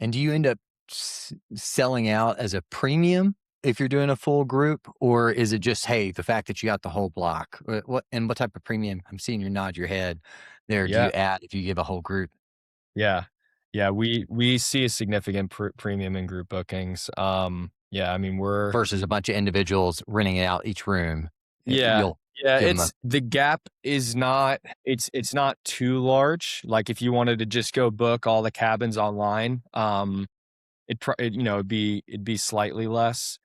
And do you end up selling out as a premium if you're doing a full group, or is it just, hey, the fact that you got the whole block? What type of premium? I'm seeing you nod your head there. Do Yeah. you add if you give a whole group Yeah. Yeah, we see a significant premium in group bookings. Yeah, I mean, versus a bunch of individuals renting out each room? yeah, You'll yeah, give them a it's the gap is not it's not too large. Like, if you wanted to just go book all the cabins online, it'd be slightly less.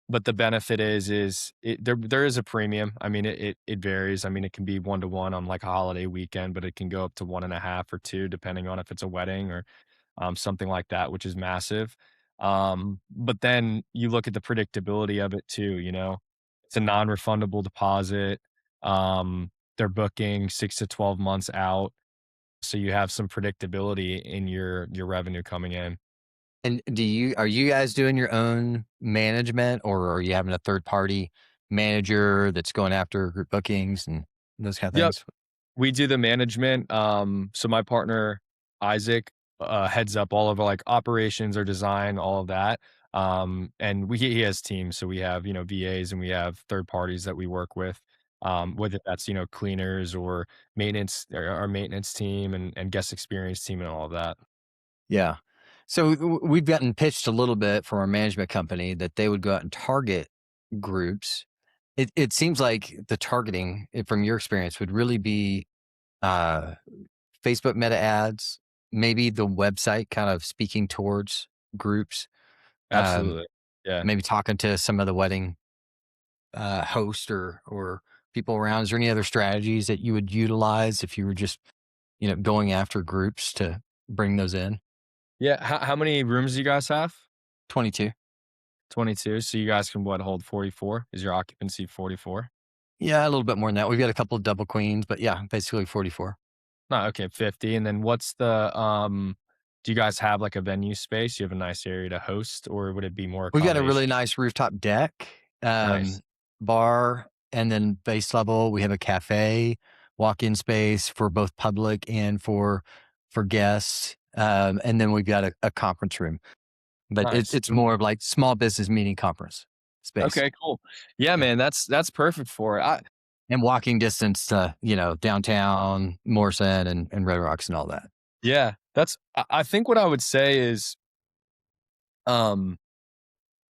But the benefit is there is a premium. I mean, it varies. I mean, it can be 1 to 1 on like a holiday weekend, but it can go up to 1.5 or 2, depending on if it's a wedding or something like that, which is massive. But then you look at the predictability of it too. It's a non-refundable deposit. They're booking 6 to 12 months out, so you have some predictability in your revenue coming in. And are you guys doing your own management, or are you having a third party manager that's going after group bookings and those kind of Yep. things? We do the management. So my partner Isaac heads up all of our like operations or design, all of that. And he has teams, so we have VAs and we have third parties that we work with. Whether that's cleaners or maintenance, our maintenance team and guest experience team and all of that. Yeah. So we've gotten pitched a little bit from our management company that they would go out and target groups. It seems like the targeting, from your experience, would really be uh, Facebook meta ads, maybe the website kind of speaking towards groups, um, Absolutely. Yeah. maybe talking to some of the wedding host or people around. Is there any other strategies that you would utilize if you were just going after groups to bring those in? Yeah. How many rooms do you guys have? 22. 22. So you guys can what, hold 44? Is your occupancy 44? Yeah, a little bit more than that. We've got a couple of double queens, but yeah, basically 44. No, okay, 50. And then what's the do you guys have like a venue space? You have a nice area to host, or would it be more We've got a accommodation? really nice rooftop deck, Nice. bar, and then base level, we have a cafe, walk-in space for both public and for guests. And then we've got a conference room, but Nice. it's more of like small business meeting conference space Okay, cool. Yeah, man, that's perfect for it. and walking distance to, downtown Morrison and Red Rocks and all that. Yeah, I think what I would say is um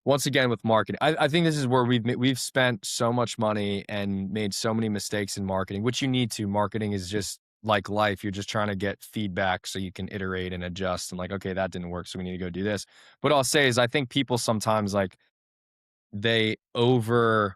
once again with marketing, I think this is where we've spent so much money and made so many mistakes in marketing, which you need to. Marketing is just like life. You're just trying to get feedback so you can iterate and adjust and like, okay, that didn't work, so we need to go do this. What I'll say is I think people sometimes like they overvalue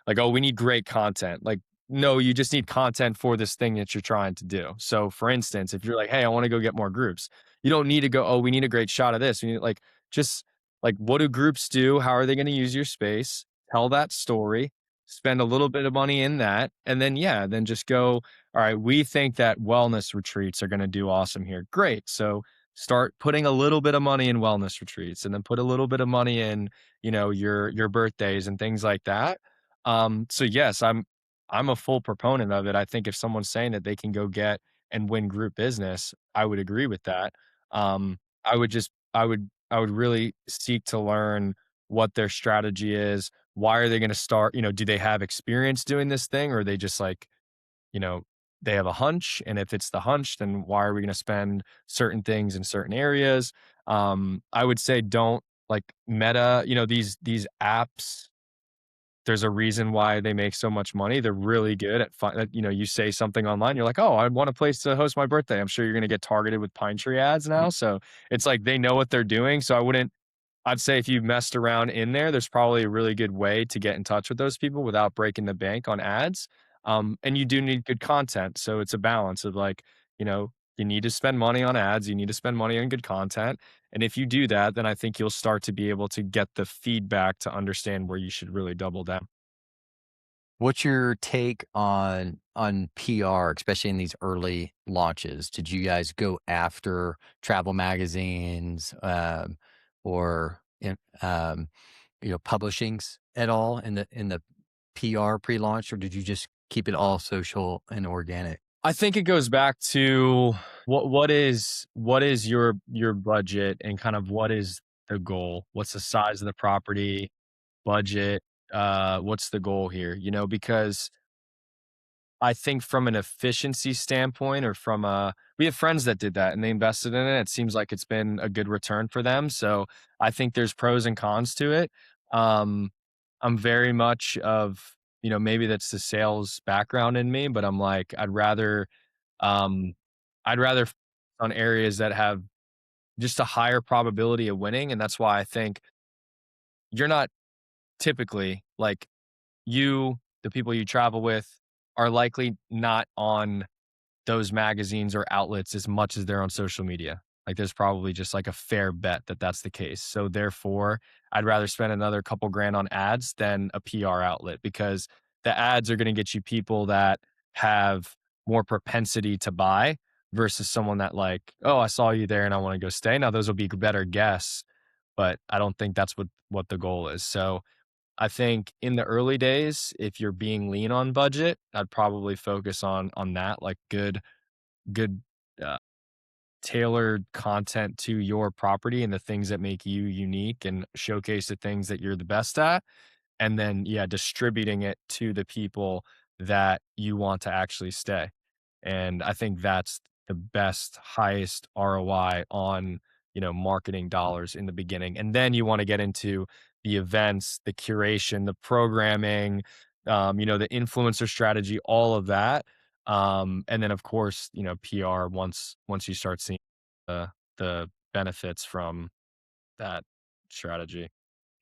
like, "Oh, we need great content." Like, no, you just need content for this thing that you're trying to do. So, for instance, if you're like, "Hey, I wanna go get more groups," you don't need to go, "Oh, we need a great shot of this." We need like, just like, what do groups do? How are they gonna use your space? Tell that story, spend a little bit of money in that, and then, yeah, then just go, "Alright, we think that wellness retreats are gonna do awesome here." Great. So, start putting a little bit of money in wellness retreats, and then put a little bit of money in your birthdays and things like that. So yes, I'm a full proponent of it. I think if someone's saying that they can go get and win group business, I would agree with that. I would really seek to learn what their strategy is. Why are they going to start? Do they have experience doing this thing, or are they just like, you know, they have a hunch? And if it's the hunch, then why are we going to spend certain things in certain areas? I would say don't like Meta, these apps. There's a reason why they make so much money. They're really good at you say something online, you're like, "Oh, I want a place to host my birthday." I'm sure you're going to get targeted with Pine Tree ads now. So it's like they know what they're doing. So I'd say if you messed around in there, there's probably a really good way to get in touch with those people without breaking the bank on ads. And you do need good content. So it's a balance of like, you need to spend money on ads, you need to spend money on good content. And if you do that, then I think you'll start to be able to get the feedback to understand where you should really double down. What's your take on PR, especially in these early launches? Did you guys go after travel magazines, or publishings at all in the PR pre-launch, or did you just keep it all social and organic? I think it goes back to what is your budget and kind of what is the goal? What's the size of the property, budget, what's the goal here? Because I think from an efficiency standpoint or from a we have friends that did that and they invested in it. It seems like it's been a good return for them. So I think there's pros and cons to it. Um, I'm very much of, maybe that's the sales background in me, but I'm like, um, I'd rather focus on areas that have just a higher probability of winning. And that's why I think you're not typically like the people you travel with are likely not on those magazines or outlets as much as they're on social media. Like there's probably just like a fair bet that that's the case. So therefore, I'd rather spend another couple grand on ads than a PR outlet because the ads are going to get you people that have more propensity to buy versus someone that like, oh, I saw you there and I want to go stay. Now those will be better guests, but I don't think that's what the goal is. So I think in the early days, if you're being lean on budget, I'd probably focus on that, like good uh, tailored content to your property and the things that make you unique and showcase the things that you're the best at. And then, yeah, distributing it to the people that you want to actually stay. And I think that's the best, highest ROI on, marketing dollars in the beginning. And then you want to get into the events, the curation, the programming, the influencer strategy, all of that. And then of course, PR once you start seeing the benefits from that strategy.